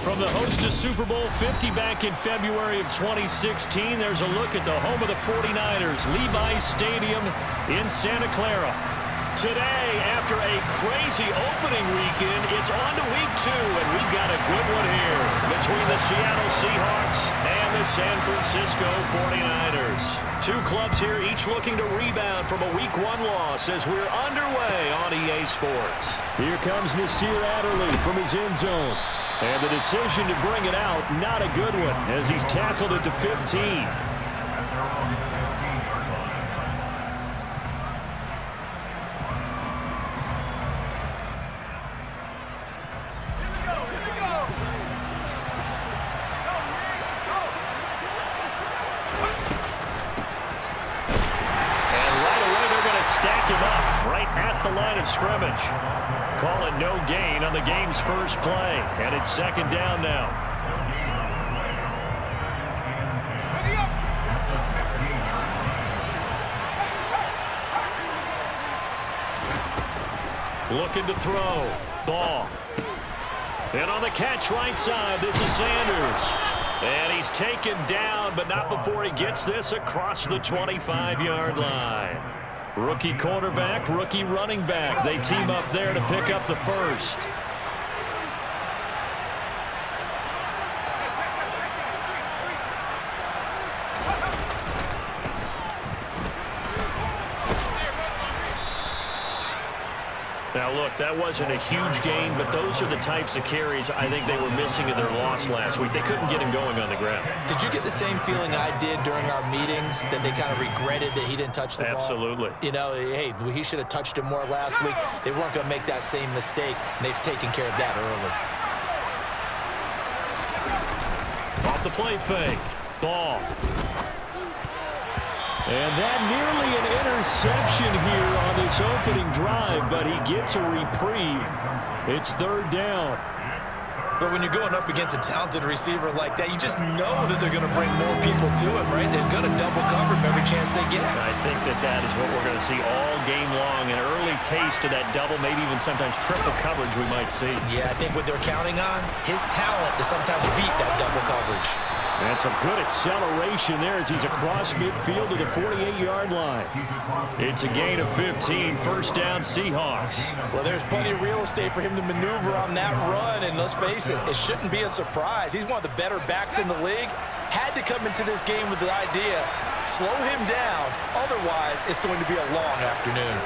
From the host to Super Bowl 50 back in February of 2016, there's a look at the home of the 49ers, Levi's Stadium in Santa Clara. Today, after a crazy opening weekend, it's on to week 2, and we've got a good one here between the Seattle Seahawks and the San Francisco 49ers. Two clubs here, each looking to rebound from a week 1 loss as we're underway on EA Sports. Here comes Nasir Adderley from his end zone. And the decision to bring it out, not a good one, as he's tackled at the 15. Stack him up right at the line of scrimmage. Call it no gain on the game's first play, and it's second down now. Looking to throw. Ball. And on the catch right side, this is Sanders. And he's taken down, but not before he gets this across the 25-yard line. Rookie quarterback, rookie running back. They team up there to pick up the first. Now, look, that wasn't a huge gain, but those are the types of carries I think they were missing in their loss last week. They couldn't get him going on the ground. Did you get the same feeling I did during our meetings, that they kind of regretted that he didn't touch the ball? Absolutely. You know, hey, he should have touched it more last week. They weren't going to make that same mistake, and they've taken care of that early. Off the play fake. Ball. And that nearly an interception here on this opening drive, but he gets a reprieve. It's third down. But when you're going up against a talented receiver like that, you just know that they're going to bring more people to him, right? They're going to double cover him every chance they get. I think that is what we're going to see all game long, an early taste of that double, maybe even sometimes triple coverage we might see. Yeah, I think what they're counting on, his talent to sometimes beat that double coverage. And some good acceleration there as he's across midfield to the 48-yard line. It's a gain of 15, first down Seahawks. Well, there's plenty of real estate for him to maneuver on that run, and let's face it, it shouldn't be a surprise. He's one of the better backs in the league. Had to come into this game with the idea, slow him down, otherwise it's going to be a long afternoon.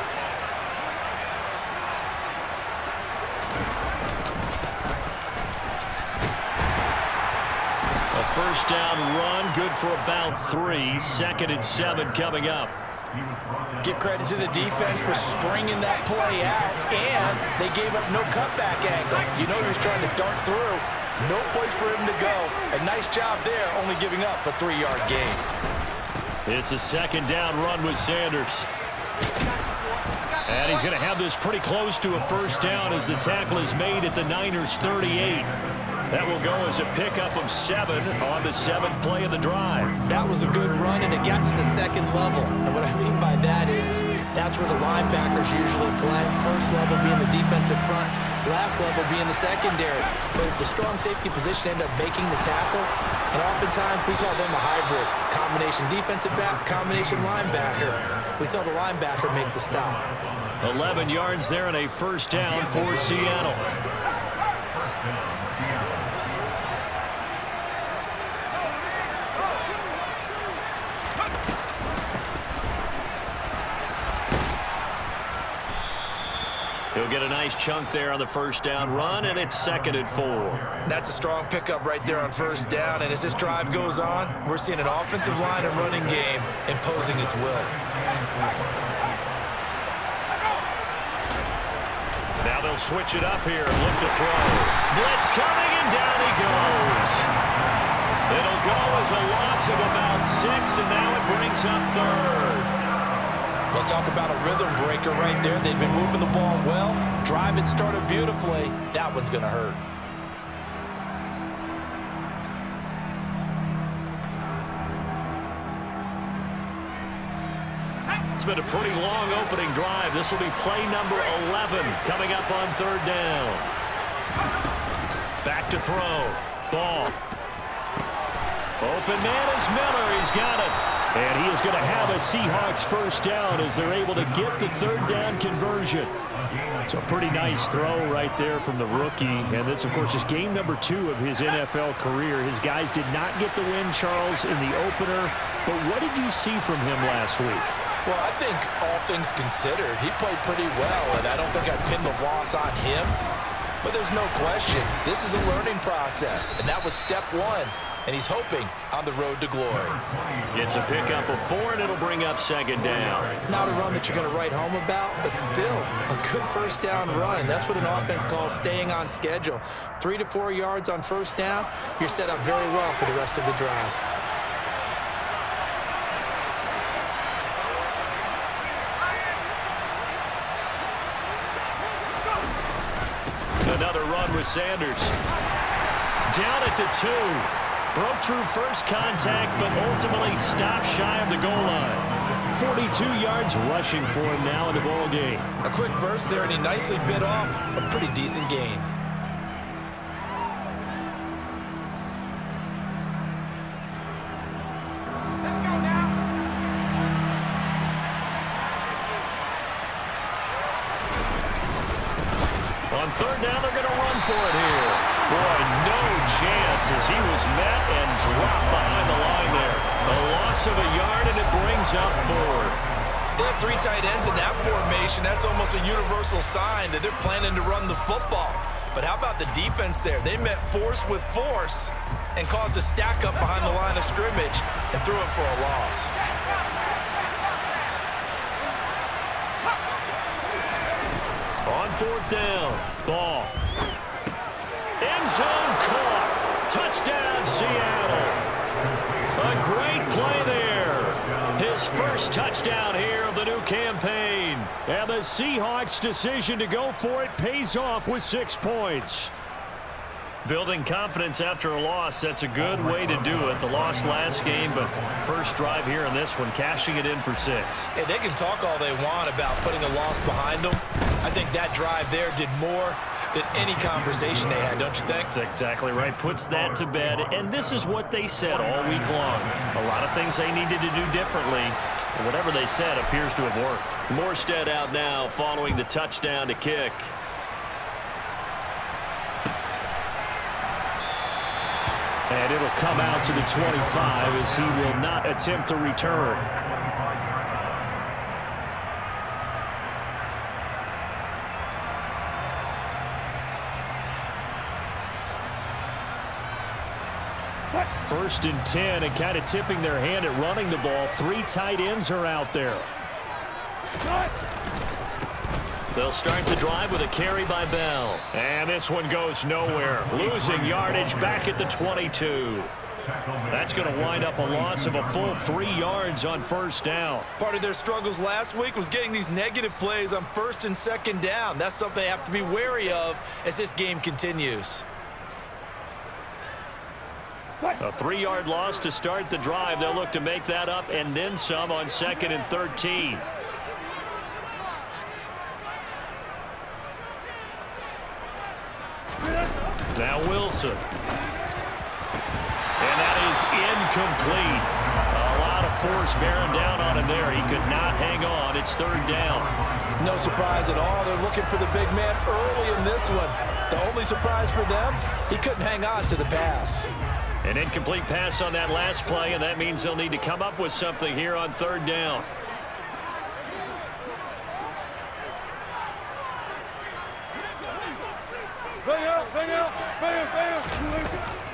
First down run, good for about 3. Second and 7 coming up. Give credit to the defense for stringing that play out, and they gave up no cutback angle. You know he was trying to dart through. No place for him to go. A nice job there, only giving up a 3-yard gain. It's a second down run with Sanders. And he's going to have this pretty close to a first down as the tackle is made at the Niners' 38. That will go as a pickup of 7 on the 7th play of the drive. That was a good run, and it got to the second level. And what I mean by that is that's where the linebackers usually play. First level being the defensive front, last level being the secondary. But the strong safety position ended up making the tackle, and oftentimes we call them a hybrid. Combination defensive back, combination linebacker. We saw the linebacker make the stop. 11 yards there and a first down for Seattle. He'll get a nice chunk there on the first down run, and it's second and 4. That's a strong pickup right there on first down, and as this drive goes on, we're seeing an offensive line and running game imposing its will. Now they'll switch it up here and look to throw. Blitz coming, and down he goes. It'll go as a loss of about 6, and now it brings up third. We'll talk about a rhythm breaker right there. They've been moving the ball well. Drive it started beautifully. That one's going to hurt. It's been a pretty long opening drive. This will be play number 11 coming up on third down. Back to throw. Ball. Open man is Miller. He's got it. And he is going to have a Seahawks first down as they're able to get the third down conversion. So a pretty nice throw right there from the rookie. And this, of course, is game number 2 of his NFL career. His guys did not get the win, Charles, in the opener. But what did you see from him last week? Well, I think all things considered, he played pretty well, and I don't think I'd pin the loss on him. But there's no question, this is a learning process, and that was step 1, and he's hoping on the road to glory. Gets a pickup of 4, and it'll bring up second down. Not a run that you're going to write home about, but still a good first down run. That's what an offense calls staying on schedule. 3 to 4 yards on first down, you're set up very well for the rest of the drive. Another run with Sanders. Down at the 2. Broke through first contact, but ultimately stopped shy of the goal line. 42 yards rushing for him now in the ball game. A quick burst there, and he nicely bit off a pretty decent gain. On third down, they're going to run for it here. Boy, no chance as he was met and dropped behind the line there. A loss of a yard, and it brings up 4th. They have 3 tight ends in that formation. That's almost a universal sign that they're planning to run the football. But how about the defense there? They met force with force and caused a stack up behind the line of scrimmage and threw it for a loss. On 4th down, Ball. End zone caught. Touchdown, Seattle. A great play there. His first touchdown here of the new campaign. And the Seahawks' decision to go for it pays off with 6 points. Building confidence after a loss, that's a good way to do it. The loss last game, but first drive here in this one, cashing it in for 6. Hey, they can talk all they want about putting a loss behind them. I think that drive there did more than any conversation they had, don't you think? That's exactly right. Puts that to bed. And this is what they said all week long. A lot of things they needed to do differently. And whatever they said appears to have worked. Morstead out now following the touchdown to kick. And it'll come out to the 25 as he will not attempt to return. First and 10, and kind of tipping their hand at running the ball. 3 tight ends are out there. They'll start the drive with a carry by Bell. And this one goes nowhere. Losing yardage back at the 22. That's going to wind up a loss of a full 3 yards on first down. Part of their struggles last week was getting these negative plays on first and second down. That's something they have to be wary of as this game continues. A 3-yard loss to start the drive. They'll look to make that up and then some on 2nd and 13. Now Wilson. And that is incomplete. A lot of force bearing down on him there. He could not hang on. It's 3rd down. No surprise at all. They're looking for the big man early in this one. The only surprise for them, he couldn't hang on to the pass. An incomplete pass on that last play, and that means they'll need to come up with something here on 3rd down.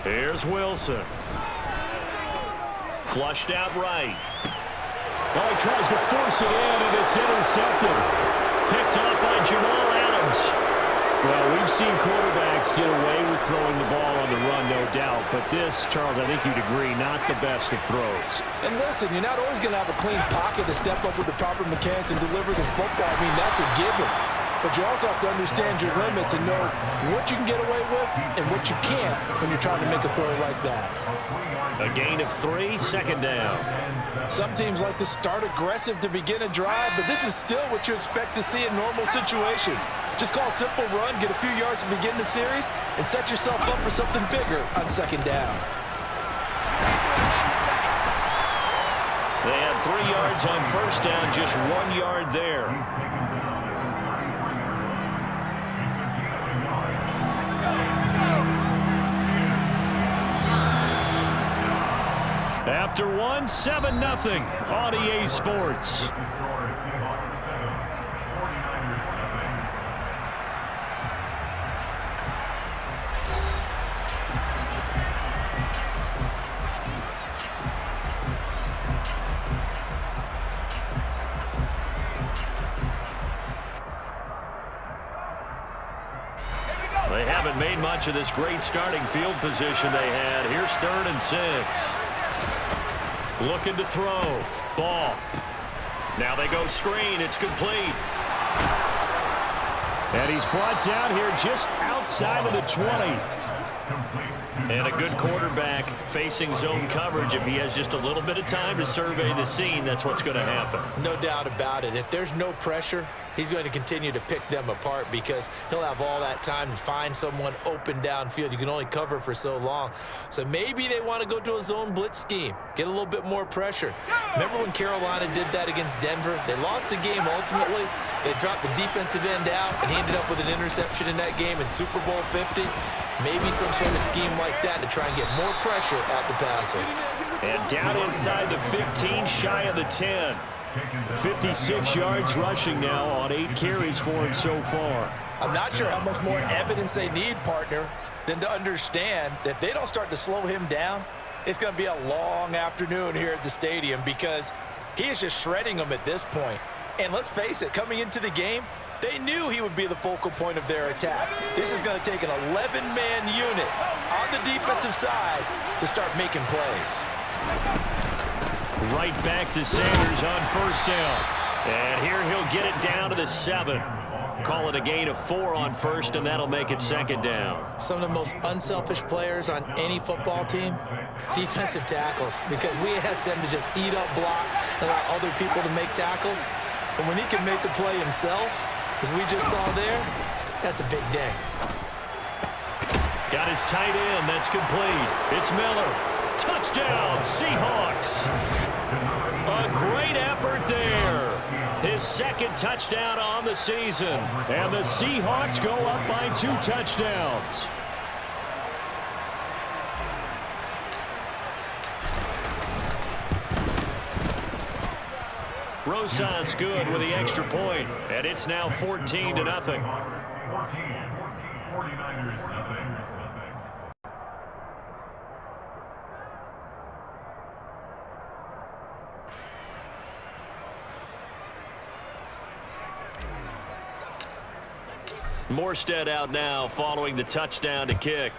Here's Wilson. Flushed out right. Oh, he tries to force it in, and it's intercepted. Picked up by Jamal Adams. Well, we've seen quarterbacks get away with throwing the ball on the run, no doubt. But this, Charles, I think you'd agree, not the best of throws. And listen, you're not always going to have a clean pocket to step up with the proper mechanics and deliver the football. I mean, that's a given. But you also have to understand your limits and know what you can get away with and what you can't when you're trying to make a throw like that. A gain of 3, 2nd down. Some teams like to start aggressive to begin a drive, but this is still what you expect to see in normal situations. Just call a simple run, get a few yards to begin the series, and set yourself up for something bigger on second down. They had 3 yards on first down, just 1 yard there. After 7-0 on EA Sports. They haven't made much of this great starting field position they had. Here's 3rd and 6. Looking to throw. Ball. Now they go screen. It's complete. And he's brought down here just outside of the 20. And a good quarterback facing zone coverage. If he has just a little bit of time to survey the scene, that's what's going to happen. No doubt about it. If there's no pressure, he's going to continue to pick them apart because he'll have all that time to find someone open downfield. You can only cover for so long. So maybe they want to go to a zone blitz scheme, get a little bit more pressure. Remember when Carolina did that against Denver? They lost the game ultimately. They dropped the defensive end out, and he ended up with an interception in that game in Super Bowl 50. Maybe some sort of scheme like that to try and get more pressure at the passer. And down inside the 15, shy of the 10. 56 yards rushing now on 8 carries for him so far. I'm not sure how much more evidence they need, partner, than to understand that if they don't start to slow him down, it's going to be a long afternoon here at the stadium because he is just shredding them at this point. And let's face it, coming into the game, they knew he would be the focal point of their attack. This is going to take an 11-man unit on the defensive side to start making plays. Right back to Sanders on first down. And here he'll get it down to the 7. Call it a gain of 4 on first, and that'll make it second down. Some of the most unselfish players on any football team, defensive tackles, because we ask them to just eat up blocks and allow other people to make tackles. But when he can make a play himself, as we just saw there, that's a big day. Got his tight end. That's complete. It's Miller. Touchdown, Seahawks. A great effort there. His 2nd touchdown on the season. And the Seahawks go up by 2 touchdowns. Rosas good with the extra point, and it's now 14-0. 49ers nothing. Morstead out now following the touchdown to kick.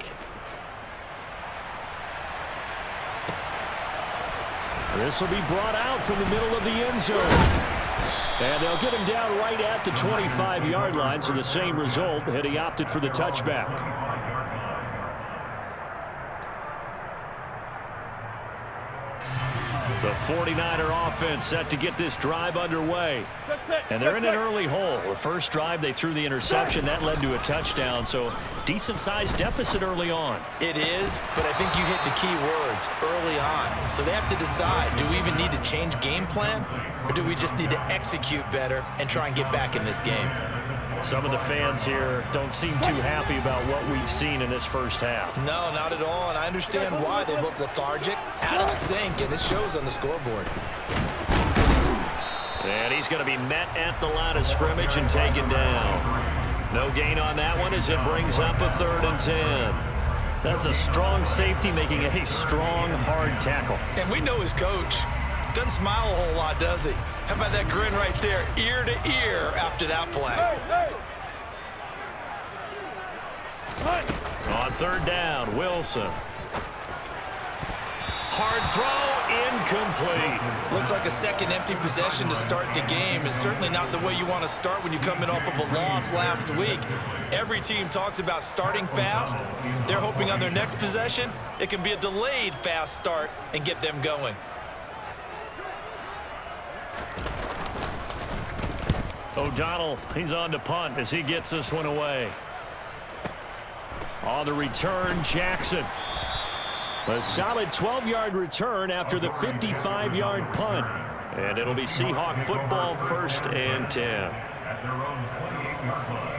This will be brought out from the middle of the end zone. And they'll get him down right at the 25-yard line, so the same result, and he opted for the touchback. The 49er offense set to get this drive underway. And they're in an early hole. The first drive, they threw the interception. That led to a touchdown, so decent-sized deficit early on. It is, but I think you hit the key words early on. So they have to decide, do we even need to change game plan, or do we just need to execute better and try and get back in this game? Some of the fans here don't seem too happy about what we've seen in this first half. No, not at all, and I understand why. They look lethargic, out of sync, and it shows on the scoreboard. And he's going to be met at the line of scrimmage and taken down. No gain on that one as it brings up a 3rd and 10. That's a strong safety making a strong, hard tackle. And we know his coach. Doesn't smile a whole lot, does he? How about that grin right there, ear to ear after that play? On 3rd down, Wilson. Hard throw, incomplete. Looks like a second empty possession to start the game, and certainly not the way you want to start when you come in off of a loss last week. Every team talks about starting fast. They're hoping on their next possession, it can be a delayed fast start and get them going. O'Donnell, he's on to punt as he gets this one away. On the return, Jackson. A solid 12-yard return after the 55-yard punt. And it'll be Seahawk football, 1st and 10. At their own 28-yard line.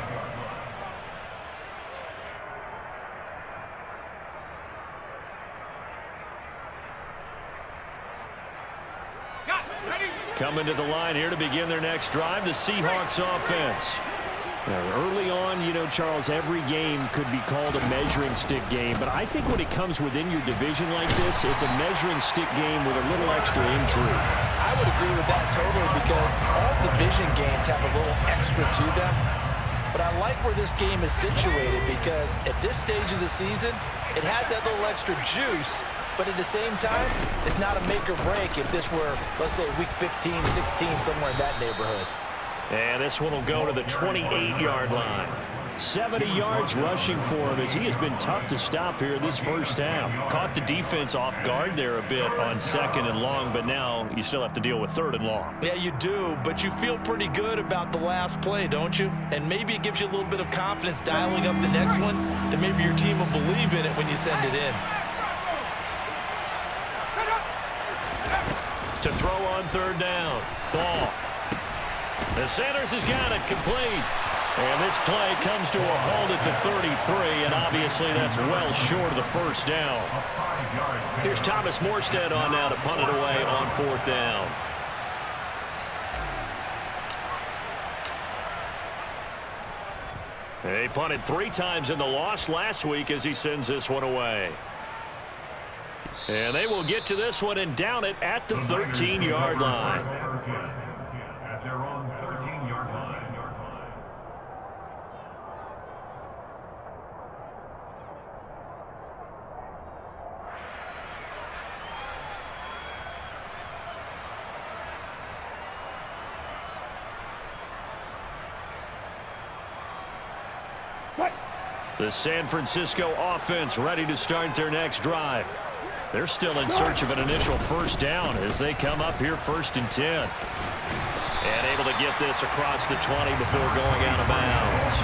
Coming to the line here to begin their next drive, the Seahawks offense. Now, early on, you know, Charles, every game could be called a measuring stick game. But I think when it comes within your division like this, it's a measuring stick game with a little extra intrigue. I would agree with that totally because all division games have a little extra to them. But I like where this game is situated because at this stage of the season, it has that little extra juice. But at the same time, it's not a make or break if this were, let's say, week 15, 16, somewhere in that neighborhood. And this one will go to the 28-yard line. 70 yards rushing for him as he has been tough to stop here this first half. Caught the defense off guard there a bit on 2nd and long, but now you still have to deal with 3rd and long. Yeah, you do, but you feel pretty good about the last play, don't you? And maybe it gives you a little bit of confidence dialing up the next one, that maybe your team will believe in it when you send it in. To throw on 3rd down. Ball. The Sanders has got it complete. And this play comes to a halt at the 33, and obviously that's well short of the 1st down. Here's Thomas Morstead on now to punt it away on 4th down. He punted 3 times in the loss last week as he sends this one away. And they will get to this one and down it at the 13-yard line. At their own 13-yard line. The San Francisco offense ready to start their next drive. They're still in search of an initial 1st down as they come up here 1st and 10. And able to get this across the 20 before going out of bounds.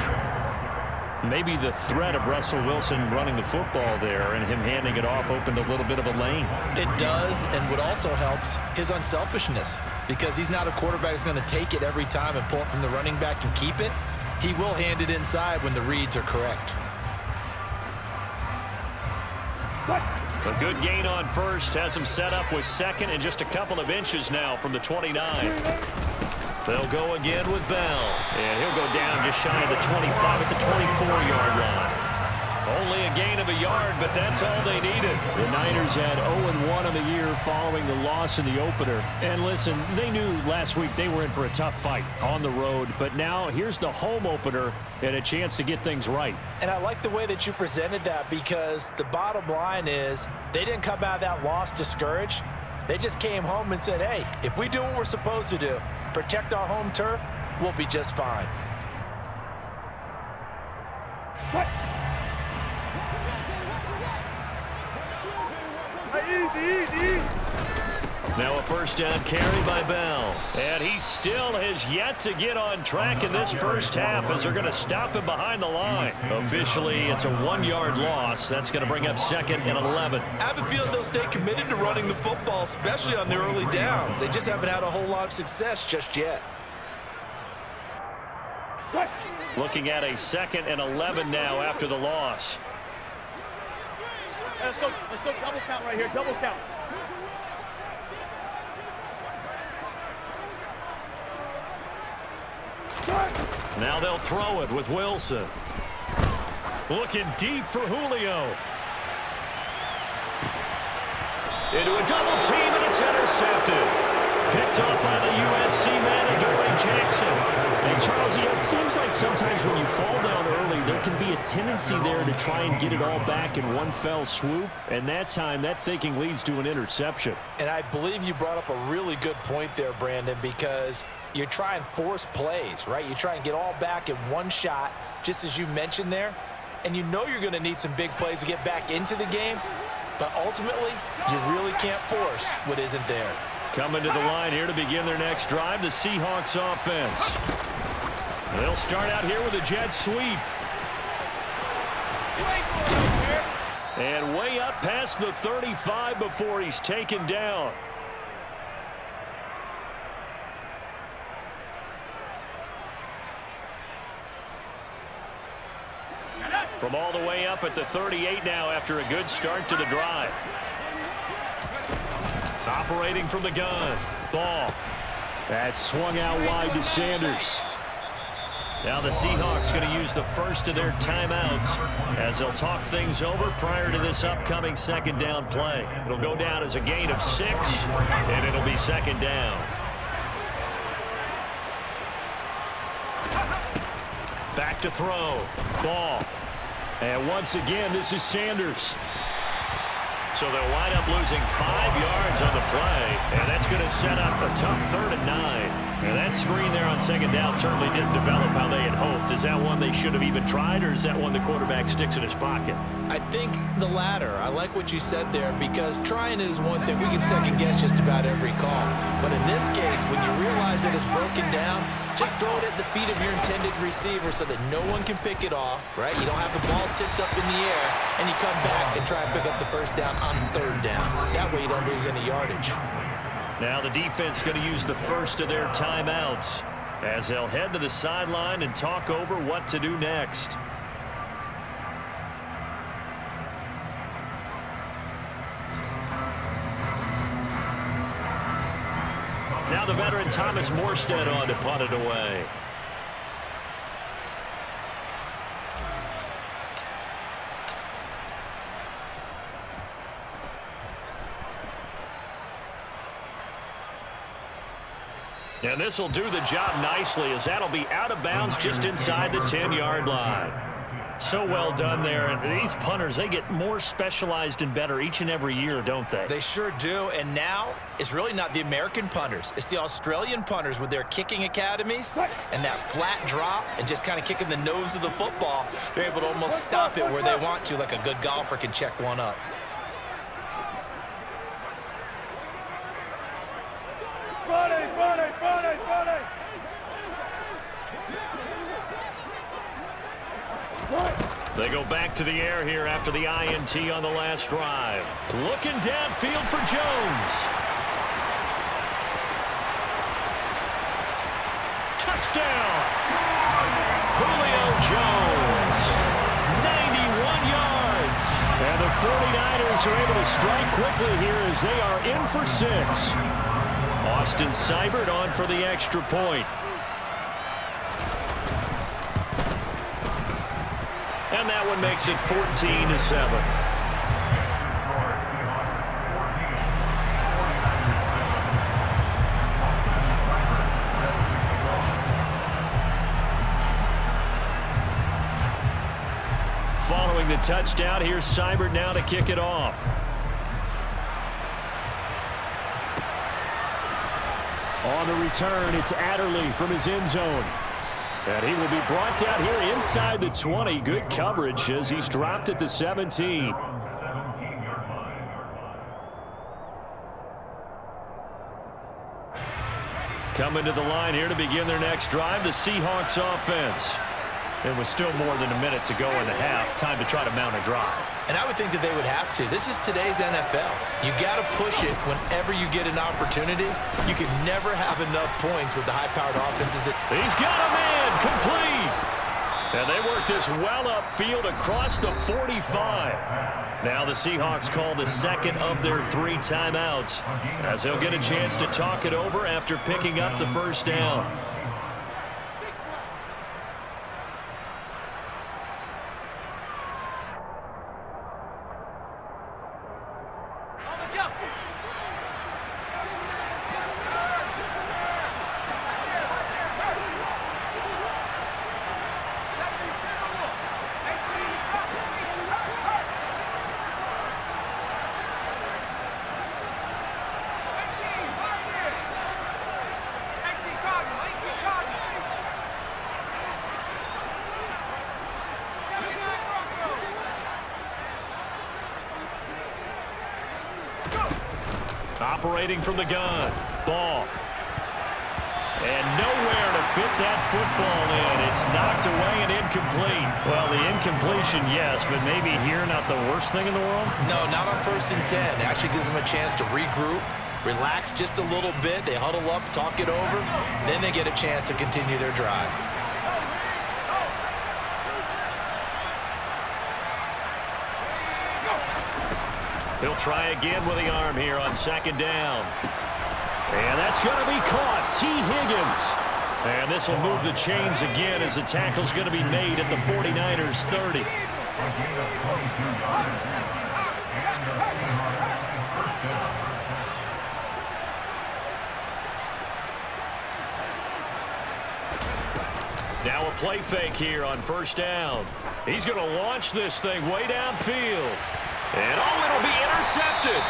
Maybe the threat of Russell Wilson running the football there and him handing it off opened a little bit of a lane. It does, and what also helps, his unselfishness. Because he's not a quarterback who's going to take it every time and pull it from the running back and keep it. He will hand it inside when the reads are correct. A good gain on 1st has him set up with 2nd and just a couple of inches now from the 29. They'll go again with Bell. And he'll go down just shy of the 25 at the 24-yard line. Only a gain of a yard, but that's all they needed. The Niners had 0-1 on the year following the loss in the opener. And listen, they knew last week they were in for a tough fight on the road. But now here's the home opener and a chance to get things right. And I like the way that you presented that because the bottom line is they didn't come out of that loss discouraged. They just came home and said, hey, if we do what we're supposed to do, protect our home turf, we'll be just fine. What? Easy. Now a 1st down carry by Bell. And he still has yet to get on track in this first half as they're going to stop him behind the line. Officially, it's a 1-yard loss. That's going to bring up 2nd and 11. I have a feeling they'll stay committed to running the football, especially on their early downs. They just haven't had a whole lot of success just yet. Looking at a 2nd and 11 now after the loss. Let's go double count right here, double count. Now they'll throw it with Wilson. Looking deep for Julio. Into a double team, and it's intercepted. Picked up by the USC man, Adoree Jackson. And Charles, it seems like sometimes when you fall down early, there can be a tendency there to try and get it all back in one fell swoop. And that time, that thinking leads to an interception. And I believe you brought up a really good point there, Brandon, because you try and force plays, right? You try and get all back in one shot, just as you mentioned there. And you know you're going to need some big plays to get back into the game. But ultimately, you really can't force what isn't there. Coming to the line here to begin their next drive, the Seahawks offense. They'll start out here with a jet sweep. And way up past the 35 before he's taken down. From all the way up at the 38 now after a good start to the drive. Operating from the gun. Ball. That's swung out wide to Sanders. Now the Seahawks going to use the first of their timeouts as they'll talk things over prior to this upcoming second down play. It'll go down as a gain of 6, and it'll be second down. Back to throw. Ball. And once again, this is Sanders. So they'll wind up losing 5 yards on the play, and that's going to set up a tough 3rd and 9. And that screen there on second down certainly didn't develop how they had hoped. Is that one they should have even tried, or is that one the quarterback sticks in his pocket? I think the latter. I like what you said there, because trying it is one thing. We can second guess just about every call. But in this case, when you realize that it's broken down, just throw it at the feet of your intended receiver so that no one can pick it off, right? You don't have the ball tipped up in the air, and you come back and try and pick up the first down on 3rd down. That way you don't lose any yardage. Now the defense going to use the first of their timeouts as they'll head to the sideline and talk over what to do next. Now the veteran Thomas Morstead on to punt it away. And this will do the job nicely, as that'll be out of bounds just inside the 10-yard line. So well done there. And these punters, they get more specialized and better each and every year, don't they? They sure do. And now it's really not the American punters. It's the Australian punters with their kicking academies and that flat drop and just kind of kicking the nose of the football. They're able to almost stop it where they want to, like a good golfer can check one up. They go back to the air here after the INT on the last drive. Looking downfield for Jones. Touchdown! Julio Jones. 91 yards. And the 49ers are able to strike quickly here as they are in for 6. Austin Seibert on for the extra point. And that one makes it 14-7. Following the touchdown, here's Seibert now to kick it off. On the return, it's Adderley from his end zone. And he will be brought down here inside the 20. Good coverage as he's dropped at the 17. Coming to the line here to begin their next drive, the Seahawks offense. And with still more than a minute to go in the half, time to try to mount a drive. And I would think that they would have to. This is today's NFL. You got to push it whenever you get an opportunity. You can never have enough points with the high-powered offenses. He's got a man complete. And they work this well upfield across the 45. Now the Seahawks call the second of their 3 timeouts as they'll get a chance to talk it over after picking up the first down. Operating from the gun. Ball. And nowhere to fit that football in. It's knocked away and incomplete. Well, the incompletion, yes, but maybe here not the worst thing in the world? No, not on 1st and 10. It actually gives them a chance to regroup, relax just a little bit. They huddle up, talk it over, then they get a chance to continue their drive. He'll try again with the arm here on 2nd down. And that's going to be caught. T. Higgins. And this will move the chains again as the tackle's going to be made at the 49ers 30. Now a play fake here on 1st down. He's going to launch this thing way downfield. And it'll be intercepted.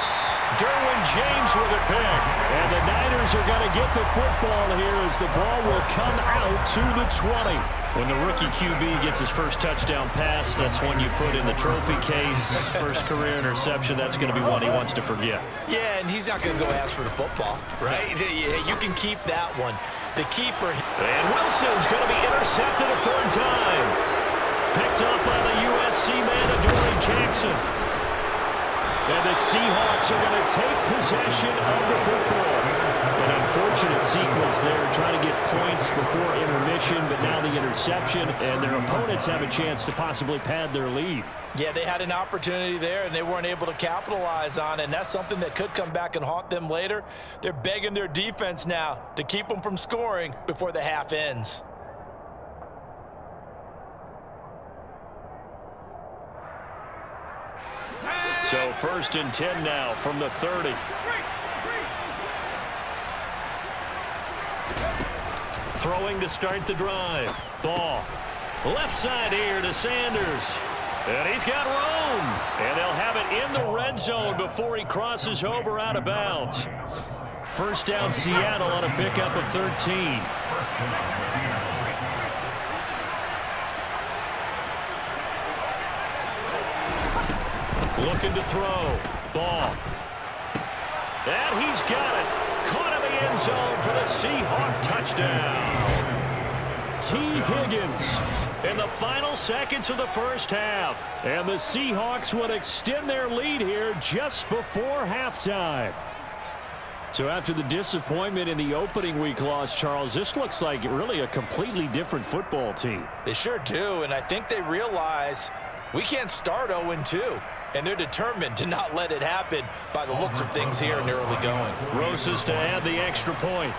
Derwin James with a pick. And the Niners are going to get the football here as the ball will come out to the 20. When the rookie QB gets his first touchdown pass, that's one you put in the trophy case. First career interception, that's going to be one he wants to forget. Yeah, and he's not going to go ask for the football, right? You can keep that one. The key for him. And Wilson's going to be intercepted a 3rd time. Picked up by the USC man, Adoree Jackson. And the Seahawks are going to take possession of the football. An unfortunate sequence there, trying to get points before intermission, but now the interception, and their opponents have a chance to possibly pad their lead. Yeah, they had an opportunity there, and they weren't able to capitalize on it, and that's something that could come back and haunt them later. They're begging their defense now to keep them from scoring before the half ends. So 1st and 10 now from the 30. Throwing to start the drive. Ball. Left side here to Sanders. And he's got room. And they'll have it in the red zone before he crosses over out of bounds. 1st down Seattle on a pickup of 13. Looking to throw. Ball. And he's got it. Caught in the end zone for the Seahawk touchdown. T. Higgins in the final seconds of the 1st half. And the Seahawks would extend their lead here just before halftime. So after the disappointment in the opening week loss, Charles, this looks like really a completely different football team. They sure do, and I think they realize we can't start 0-2. And they're determined to not let it happen by the looks of things here in the early going. Rosas to add the extra point.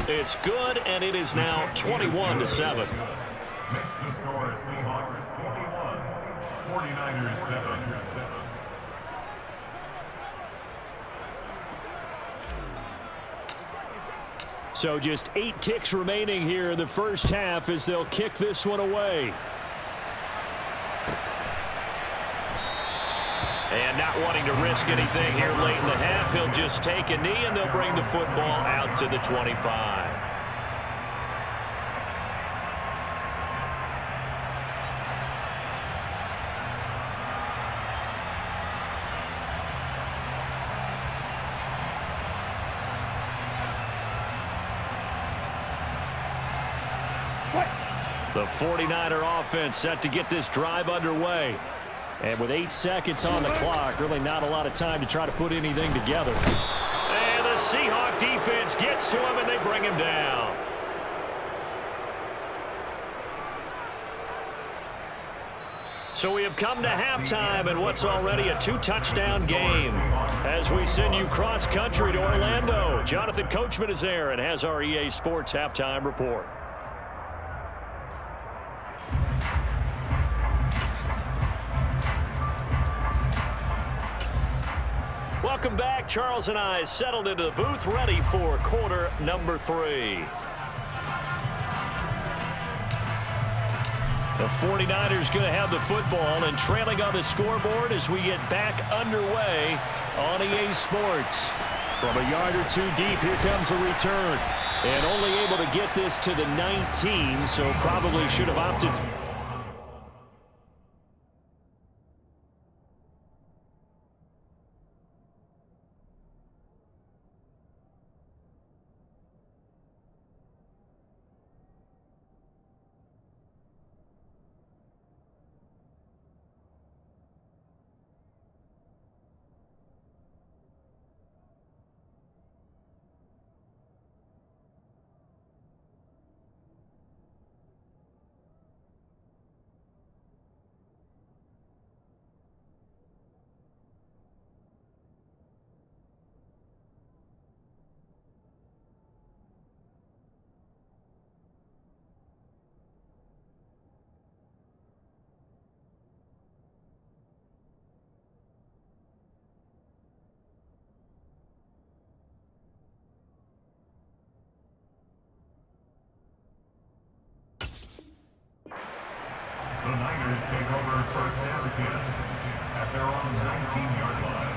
It's good, and it is now 21-7. Makes the score Seahawks 41, 49ers 7. So just 8 ticks remaining here in the 1st half as they'll kick this one away. And not wanting to risk anything here late in the half, he'll just take a knee and they'll bring the football out to the 25. The 49er offense set to get this drive underway. And with 8 seconds on the clock, really not a lot of time to try to put anything together. And the Seahawk defense gets to him and they bring him down. So we have come to halftime in what's already a 2-touchdown game. As we send you cross-country to Orlando, Jonathan Coachman is there and has our EA Sports halftime report. Welcome back. Charles and I settled into the booth, ready for quarter number 3. The 49ers going to have the football and trailing on the scoreboard as we get back underway on EA Sports. From a yard or 2 deep, here comes a return. And only able to get this to the 19, so probably should have opted. The Niners take over first down 10 at their own 19-yard line.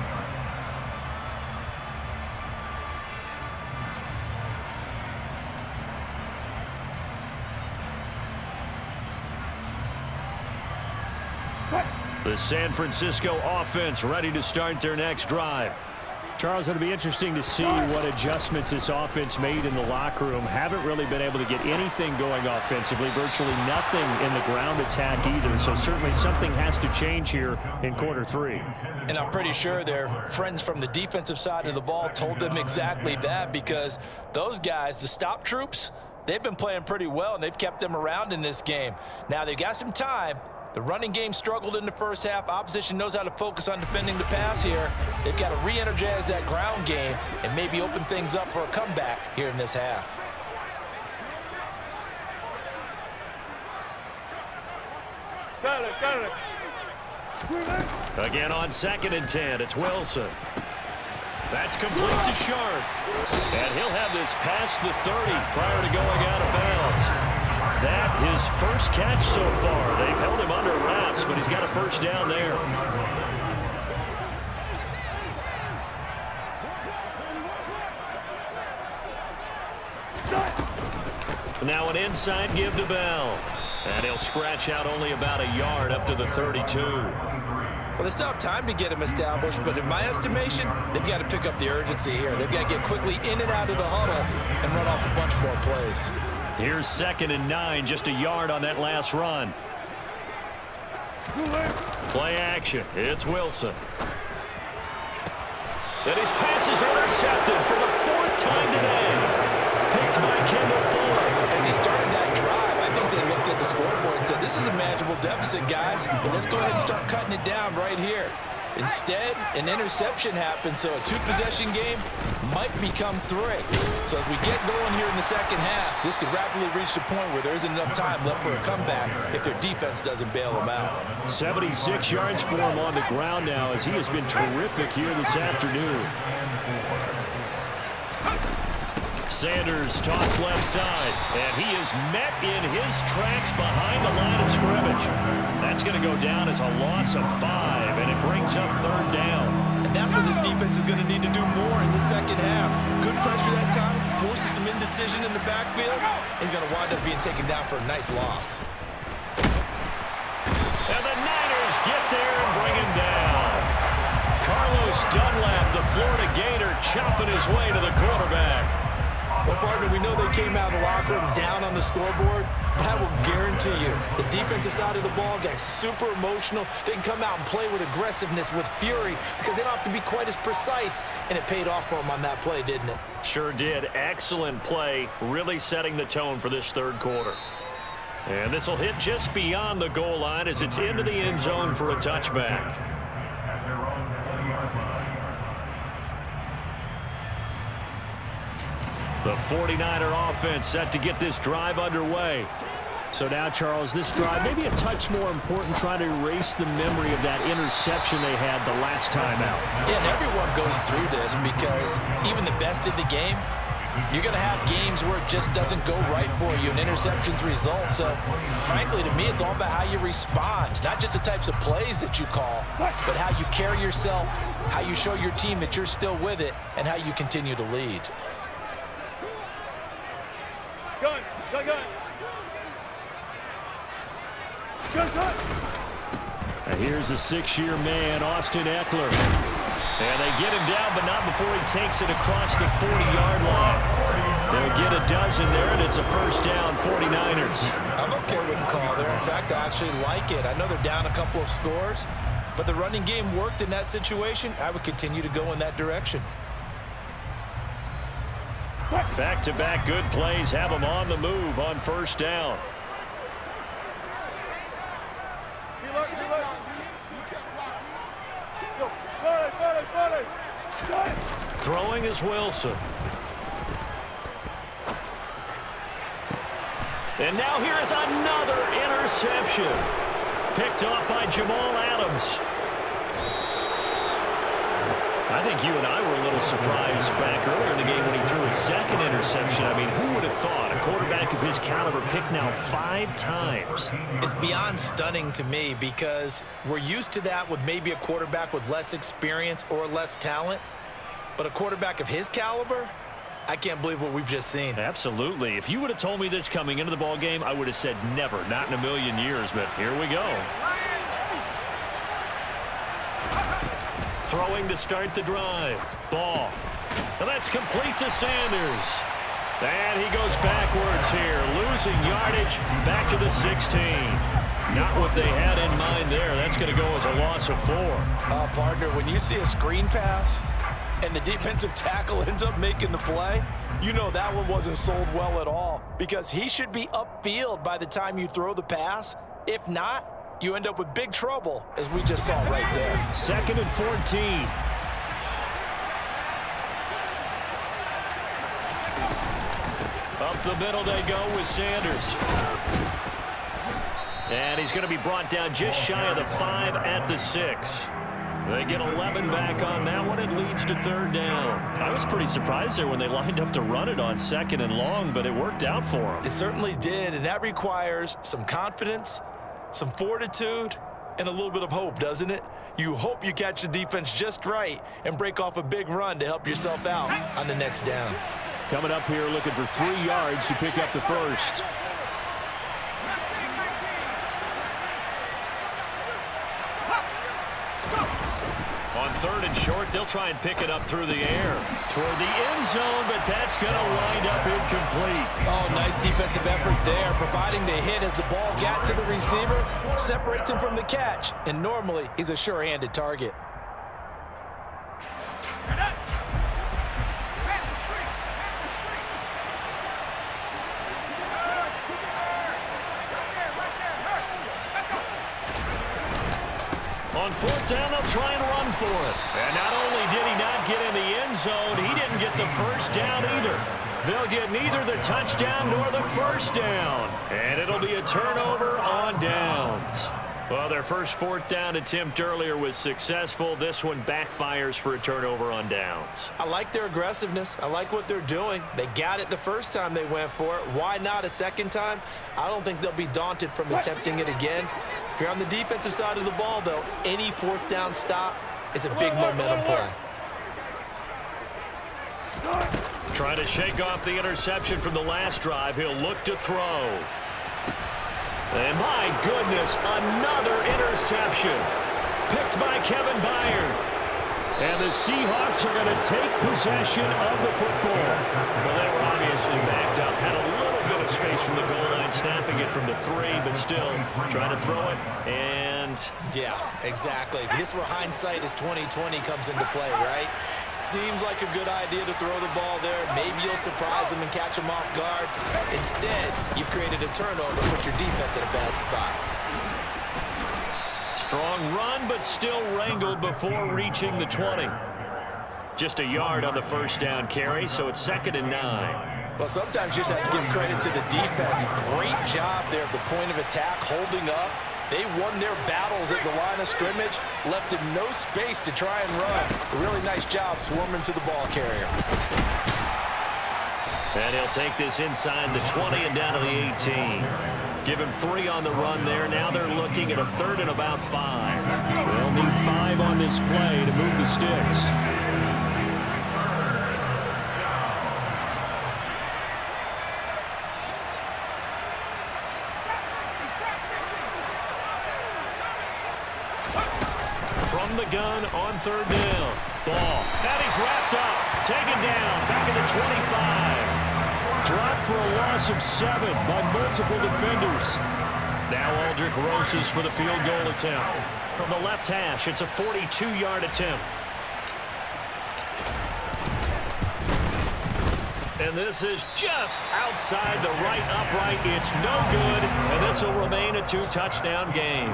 The San Francisco offense ready to start their next drive. Charles, it'll be interesting to see what adjustments this offense made in the locker room. Haven't really been able to get anything going offensively, virtually nothing in the ground attack either. So certainly something has to change here in quarter three. And I'm pretty sure their friends from the defensive side of the ball told them exactly that, because those guys, the stop troops, they've been playing pretty well, and they've kept them around in this game. Now, they've got some time. The running game struggled in the first half. Opposition knows how to focus on defending the pass here. They've got to re-energize that ground game and maybe open things up for a comeback here in this half. Got it. Again on 2nd and 10, it's Wilson. That's complete to Sharp. And he'll have this past the 30 prior to going out of bounds. That his first catch so far. They've held him under wraps, but he's got a first down there. Now an inside give to Bell. And he'll scratch out only about a yard up to the 32. Well, they still have time to get him established, but in my estimation, they've got to pick up the urgency here. They've got to get quickly in and out of the huddle and run off a bunch more plays. Here's 2nd and 9, just a yard on that last run. Play action. It's Wilson. And his pass is intercepted for the 4th time today. Picked by Kendall Fuller. As he started that drive, I think they looked at the scoreboard and said, this is a manageable deficit, guys, but let's go ahead and start cutting it down right here. Instead, an interception happened, so a 2-possession game might become 3. So as we get going here in the second half, this could rapidly reach the point where there isn't enough time left for a comeback if their defense doesn't bail them out. 76 yards for him on the ground now, as he has been terrific here this afternoon. Sanders toss left side, and he is met in his tracks behind the line of scrimmage. That's going to go down as a loss of 5, and it brings up 3rd down. And that's what this defense is going to need to do more in the second half. Good pressure that time, forces some indecision in the backfield. He's going to wind up being taken down for a nice loss. And the Niners get there and bring him down. Carlos Dunlap, the Florida Gator, chopping his way to the quarterback. Well, partner, we know they came out of the locker room down on the scoreboard, but I will guarantee you the defensive side of the ball got super emotional. They can come out and play with aggressiveness, with fury, because they don't have to be quite as precise, and it paid off for them on that play, didn't it? Sure did. Excellent play, really setting the tone for this 3rd quarter. And this will hit just beyond the goal line as it's into the end zone for a touchback. The 49er offense set to get this drive underway. So now, Charles, this drive maybe a touch more important, trying to erase the memory of that interception they had the last time out. Yeah, and everyone goes through this, because even the best in the game, you're going to have games where it just doesn't go right for you, and interceptions result. So, frankly, to me, it's all about how you respond, not just the types of plays that you call, but how you carry yourself, how you show your team that you're still with it, and how you continue to lead. Gun. And here's a 6-year man, Austin Eckler. And they get him down, but not before he takes it across the 40-yard line. They'll get a dozen there, and it's a first down, 49ers. I'm okay with the call there. In fact, I actually like it. I know they're down a couple of scores, but the running game worked in that situation. I would continue to go in that direction. Back-to-back good plays have them on the move on first down. Throwing is Wilson. And now here is another interception. Picked off by Jamal Adams. I think you and I were a little surprised back earlier in the game when he threw his second interception. I mean, who would have thought a quarterback of his caliber picked now 5 times? It's beyond stunning to me because we're used to that with maybe a quarterback with less experience or less talent. But a quarterback of his caliber, I can't believe what we've just seen. Absolutely. If you would have told me this coming into the ball game, I would have said never, not in a million years. But here we go. Throwing to start the drive. Ball. And that's complete to Sanders. And he goes backwards here, losing yardage back to the 16. Not what they had in mind there. That's going to go as a loss of 4. Partner, when you see a screen pass and the defensive tackle ends up making the play, you know that one wasn't sold well at all because he should be upfield by the time you throw the pass. If not, you end up with big trouble, as we just saw right there. 2nd and 14. Up the middle they go with Sanders. And he's going to be brought down just shy of the 5 at the 6. They get 11 back on that one. It leads to 3rd down. I was pretty surprised there when they lined up to run it on 2nd and long, but it worked out for them. It certainly did, and that requires some confidence, some fortitude, and a little bit of hope, doesn't it? You hope you catch the defense just right and break off a big run to help yourself out on the next down. Coming up here looking for 3 yards to pick up the first. On 3rd and short, they'll try and pick it up through the air toward the end zone, but that's going to wind up incomplete. Oh, nice defensive effort there, providing the hit as the ball got to the receiver, separates him from the catch, and normally he's a sure-handed target. On 4th down, they'll try and run for it. And not only did he not get in the end zone, he didn't get the first down either. They'll get neither the touchdown nor the first down. And it'll be a turnover on downs. Well, their first 4th down attempt earlier was successful. This one backfires for a turnover on downs. I like their aggressiveness. I like what they're doing. They got it the first time they went for it. Why not a second time? I don't think they'll be daunted from attempting it again. If you're on the defensive side of the ball, though, any 4th down stop is a big momentum play. Trying to shake off the interception from the last drive. He'll look to throw. And my goodness, another interception. Picked by Kevin Byard. And the Seahawks are going to take possession of the football. Well, they were obviously backed up. Had a little bit of space from the goal line, snapping it from the 3, but still trying to throw it. And yeah, exactly. If this were hindsight as 2020 comes into play, right? Seems like a good idea to throw the ball there. Maybe you'll surprise them and catch them off guard. Instead, you've created a turnover, put your defense in a bad spot. strong run, but still wrangled before reaching the 20. Just a yard on the first down carry, so it's 2nd and 9. Well, sometimes you just have to give credit to the defense. Great job there at the point of attack, holding up. They won their battles at the line of scrimmage, left them no space to try and run. A really nice job swarming to the ball carrier. And he'll take this inside the 20 and down to the 18. Give him 3 on the run there. Now they're looking at a 3rd and about 5. They'll need 5 on this play to move the sticks. From the gun on 3rd down. Ball. And he's wrapped up. Taken down. Back at the 25. Dropped for a loss of 7 by multiple defenders. Now Aldrich Rosas for the field goal attempt. From the left hash, it's a 42-yard attempt. And this is just outside the right upright. It's no good, and this will remain a 2-touchdown game.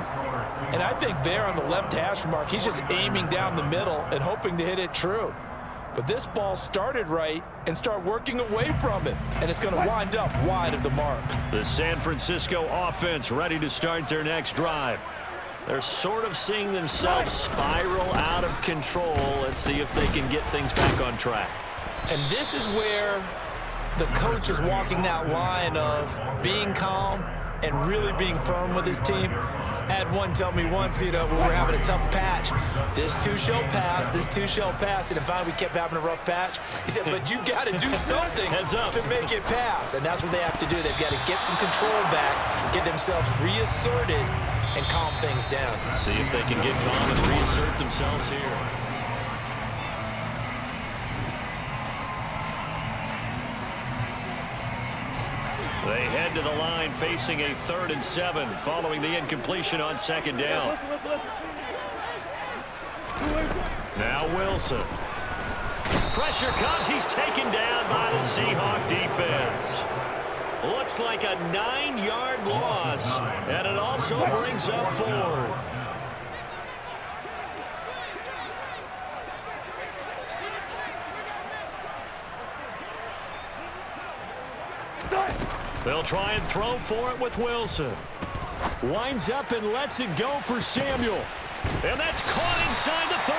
And I think there on the left hash mark, he's just aiming down the middle and hoping to hit it true. But this ball started right and start working away from it, and it's going to wind up wide of the mark. The San Francisco offense ready to start their next drive. They're sort of seeing themselves spiral out of control. Let's see if they can get things back on track. And this is where the coach is walking that line of being calm and really being firm with his team. I had one tell me once, when we were having a tough patch, this too shall pass, this too shall pass. And finally we kept having a rough patch. He said, but you got to do something to make it pass. And that's what they have to do. They've got to get some control back, get themselves reasserted, and calm things down. See if they can get calm and reassert themselves here. They head to the line facing a 3rd and 7 following the incompletion on 2nd down. Now Wilson. Pressure comes. He's taken down by the Seahawks defense. Looks like a 9-yard loss, and it also brings up 4th. They'll try and throw for it with Wilson. Winds up and lets it go for Samuel. And that's caught inside the 35.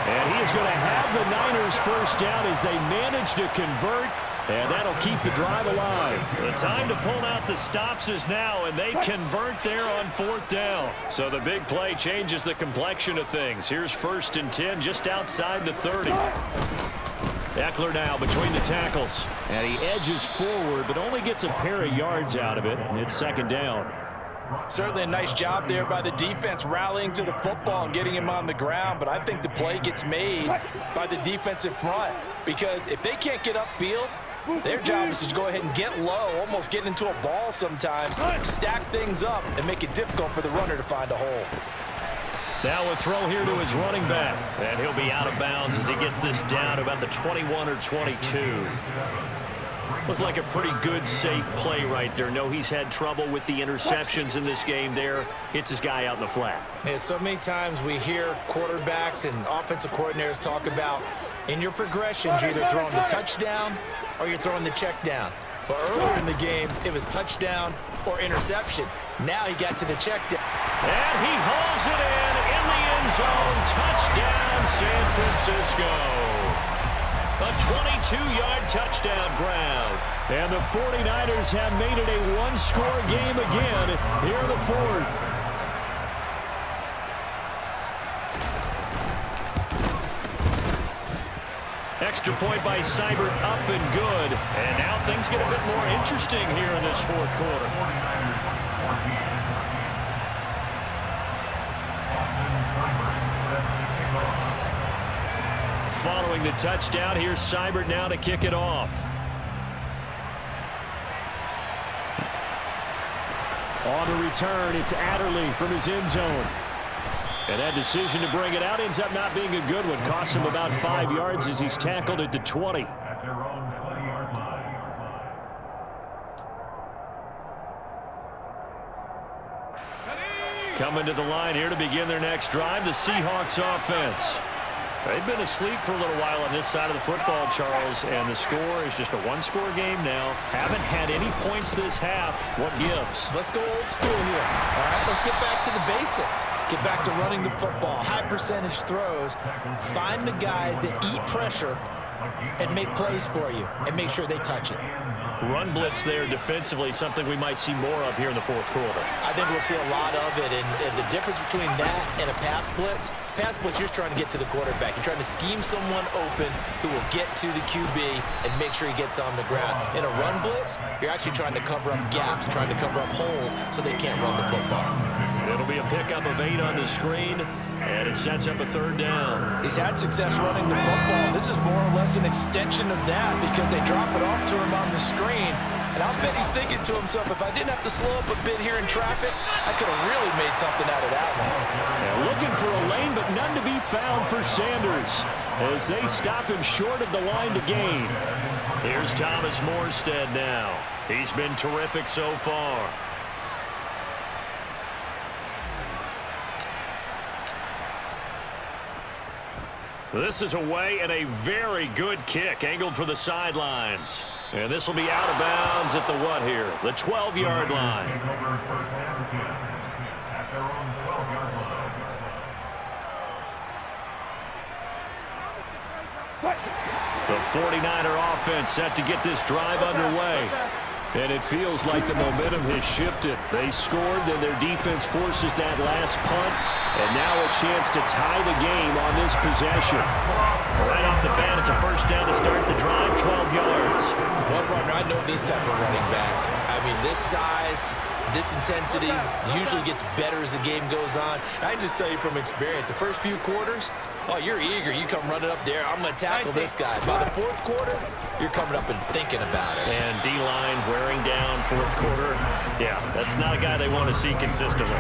And he is going to have the Niners first down as they manage to convert. And that'll keep the drive alive. The time to pull out the stops is now, and they convert there on 4th down. So the big play changes the complexion of things. Here's 1st and 10 just outside the 30. Eckler now between the tackles. And he edges forward, but only gets a pair of yards out of it. It's 2nd down. Certainly a nice job there by the defense rallying to the football and getting him on the ground, but I think the play gets made by the defensive front, because if they can't get upfield, their job is to go ahead and get low, almost get into a ball sometimes, stack things up, and make it difficult for the runner to find a hole. Now a throw here to his running back, and he'll be out of bounds as he gets this down to about the 21 or 22. Looked like a pretty good, safe play right there. No, he's had trouble with the interceptions in this game there. Hits his guy out in the flat. Yeah, so many times we hear quarterbacks and offensive coordinators talk about in your progressions, you're either throwing the touchdown or you're throwing the check down. But earlier in the game, it was touchdown or interception. Now he got to the check down. And he hauls it in the end zone. Touchdown, San Francisco. A 22-yard touchdown ground. And the 49ers have made it a one-score game again here in the 4th. Extra point by Seibert, up and good. And now things get a bit more interesting here in this 4th quarter. Following the touchdown, here's Seibert now to kick it off. On the return, it's Adderley from his end zone. And that decision to bring it out ends up not being a good one. Costs him about 5 yards as he's tackled at the 20. At their own 20-yard line. Coming to the line here to begin their next drive, the Seahawks offense. They've been asleep for a little while on this side of the football, Charles, and the score is just a one-score game now. Haven't had any points this half. What gives? Let's go old school here. All right, let's get back to the basics. Get back to running the football, high percentage throws. Find the guys that eat pressure and make plays for you and make sure they touch it. Run blitz there defensively, something we might see more of here in the 4th quarter. I think we'll see a lot of it, and the difference between that and a pass blitz, you're just trying to get to the quarterback. You're trying to scheme someone open who will get to the QB and make sure he gets on the ground. In a run blitz, you're actually trying to cover up gaps, trying to cover up holes so they can't run the football. It'll be a pickup of 8 on the screen, and it sets up a 3rd down. He's had success running the football. This is more or less an extension of that because they drop it off to him on the screen. And I'll bet he's thinking to himself, if I didn't have to slow up a bit here in traffic, I could have really made something out of that one. Yeah, looking for a lane, but none to be found for Sanders as they stop him short of the line to gain. Here's Thomas Morstead now. He's been terrific so far. This is away and a very good kick angled for the sidelines. And this will be out of bounds at the what here? The 12-yard line. at their own 12-yard line. The 49er offense set to get this drive underway. And it feels like the momentum has shifted. They scored, then their defense forces that last punt. And now a chance to tie the game on this possession. Right off the bat, it's a first down to start the drive, 12 yards. Well, partner, I know this type of running back. I mean, this size, this intensity usually gets better as the game goes on. I can just tell you from experience, the first few quarters, oh, you're eager. You come running up there. I'm going to tackle this guy. By the fourth quarter, you're coming up and thinking about it. And D-line wearing down fourth quarter. Yeah, that's not a guy they want to see consistently.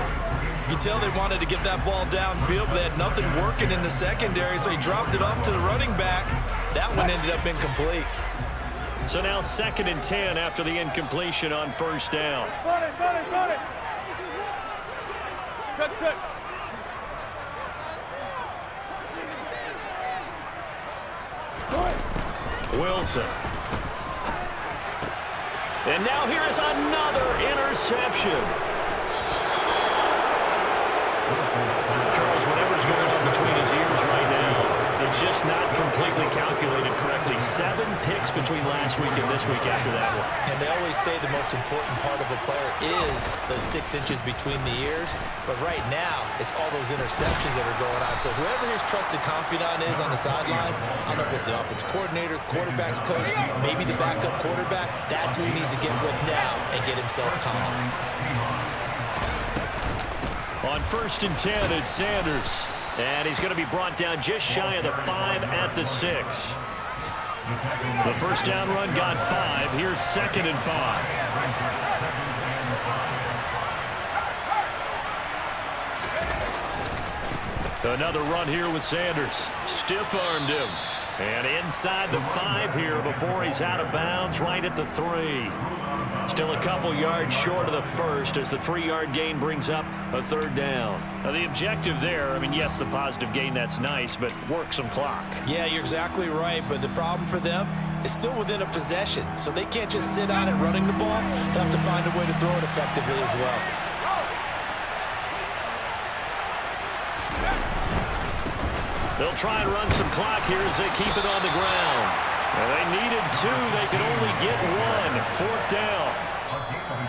You can tell they wanted to get that ball downfield, but they had nothing working in the secondary, so he dropped it off to the running back. That one ended up incomplete. So now 2nd and 10 after the incompletion on first down. Got it. Cut. Wilson. And now here is another interception. Charles, whatever's going on between his ears right now, it's just not completely calculated correctly. 7 picks between last week and this week after that one. And they always say the most important part of a player is those 6 inches between the ears. But right now, it's all those interceptions that are going on. So whoever his trusted confidant is on the sidelines, I don't know if it's the offense coordinator, the quarterback's coach, maybe the backup quarterback, that's who he needs to get with now and get himself calm. On 1st and 10, it's Sanders. And he's going to be brought down just shy of the 5 at the 6. The first down run got 5. Here's 2nd and 5. Another run here with Sanders. Stiff-armed him. And inside the 5 here before he's out of bounds right at the 3. Still a couple yards short of the first as the 3-yard gain brings up a 3rd down. Now the objective there, I mean, yes, the positive gain, that's nice, but work some clock. Yeah, you're exactly right, but the problem for them is still within a possession, so they can't just sit on it running the ball. They'll have to find a way to throw it effectively as well. They'll try and run some clock here as they keep it on the ground. And they needed 2. They could only get 1. 4th down.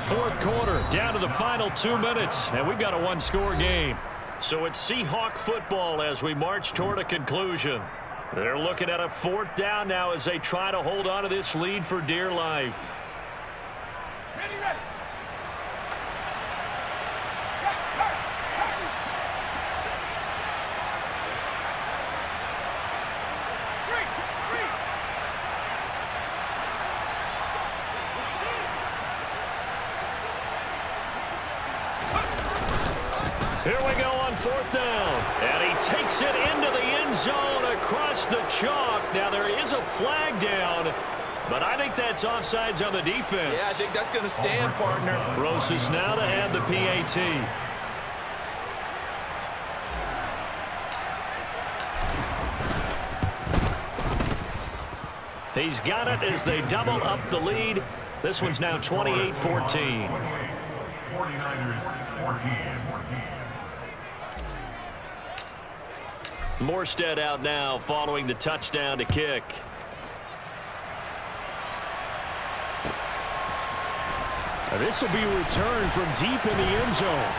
4th quarter, down to the final 2 minutes. And we've got a 1-score game. So it's Seahawk football as we march toward a conclusion. They're looking at a 4th down now as they try to hold on to this lead for dear life. Ready. Here we go on 4th down. And he takes it into the end zone across the chalk. Now there is a flag down, but I think that's offsides on the defense. Yeah, I think that's going to stand, partner. Rosas now to add the PAT. He's got it as they double up the lead. This one's now 28-14. 49ers 14. Morstead out now following the touchdown to kick. This will be a return from deep in the end zone.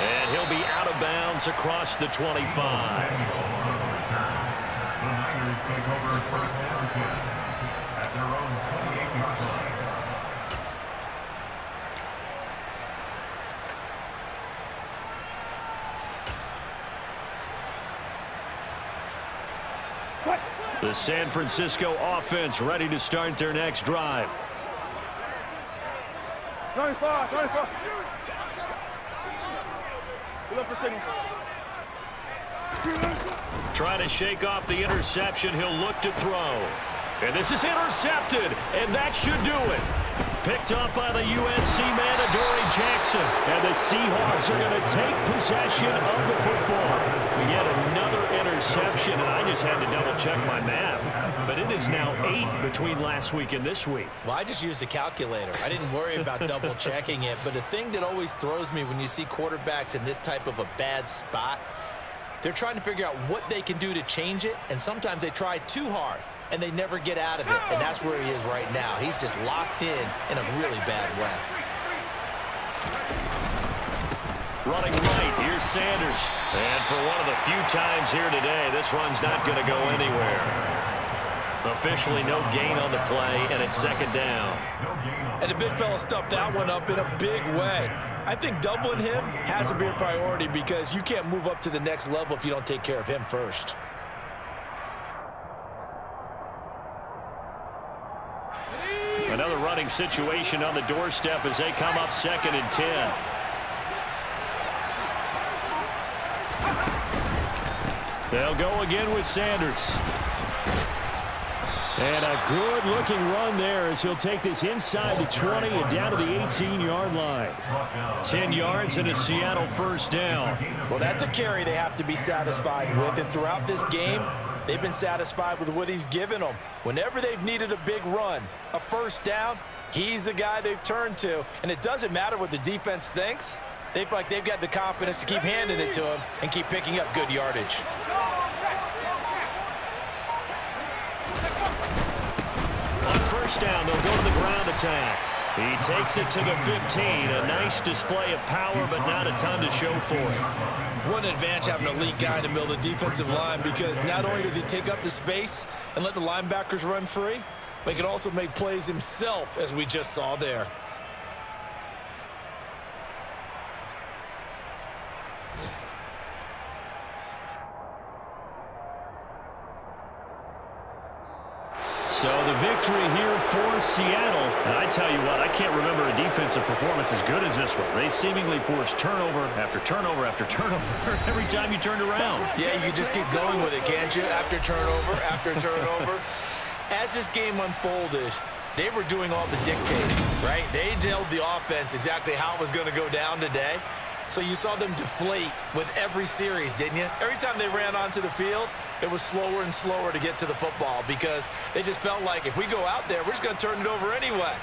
And he'll be out of bounds across the 25. The Niners take over first and 10 at their own 28-yard line. The San Francisco offense ready to start their next drive. 95. Look for signal. Trying to shake off the interception. He'll look to throw. And this is intercepted, and that should do it. Picked up by the USC man, Adoree Jackson. And the Seahawks are going to take possession of the football. Yet another interception. interception, and I just had to double-check my math. But it is now 8 between last week and this week. Well, I just used a calculator. I didn't worry about double-checking it. But the thing that always throws me when you see quarterbacks in this type of a bad spot, they're trying to figure out what they can do to change it, and sometimes they try too hard, and they never get out of it. And that's where he is right now. He's just locked in a really bad way. Running right, here's Sanders. And for one of the few times here today, this run's not going to go anywhere. Officially no gain on the play, and it's second down. And the big fella stuffed that one up in a big way. I think doubling him has to be a priority because you can't move up to the next level if you don't take care of him first. Another running situation on the doorstep as they come up 2nd and 10. They'll go again with Sanders. And a good-looking run there as he'll take this inside the 20 and down to the 18-yard line. 10 yards and a Seattle first down. Well, that's a carry they have to be satisfied with. And throughout this game, they've been satisfied with what he's given them. Whenever they've needed a big run, a first down, he's the guy they've turned to. And it doesn't matter what the defense thinks. They feel like they've got the confidence to keep handing it to him and keep picking up good yardage. On first down, they'll go to the ground attack. He takes it to the 15. A nice display of power, but not a ton to show for it. What an advantage having an elite guy in the middle of the defensive line, because not only does he take up the space and let the linebackers run free, but he can also make plays himself, as we just saw there. So the victory here for Seattle. And I tell you what, I can't remember a defensive performance as good as this one. They seemingly forced turnover after turnover after turnover every time you turned around. Yeah, you can just keep going with it, can't you? After turnover, after turnover. As this game unfolded, they were doing all the dictating, right? They told the offense exactly how it was going to go down today. So you saw them deflate with every series, didn't you? Every time they ran onto the field, it was slower and slower to get to the football because they just felt like if we go out there, we're just going to turn it over anyway.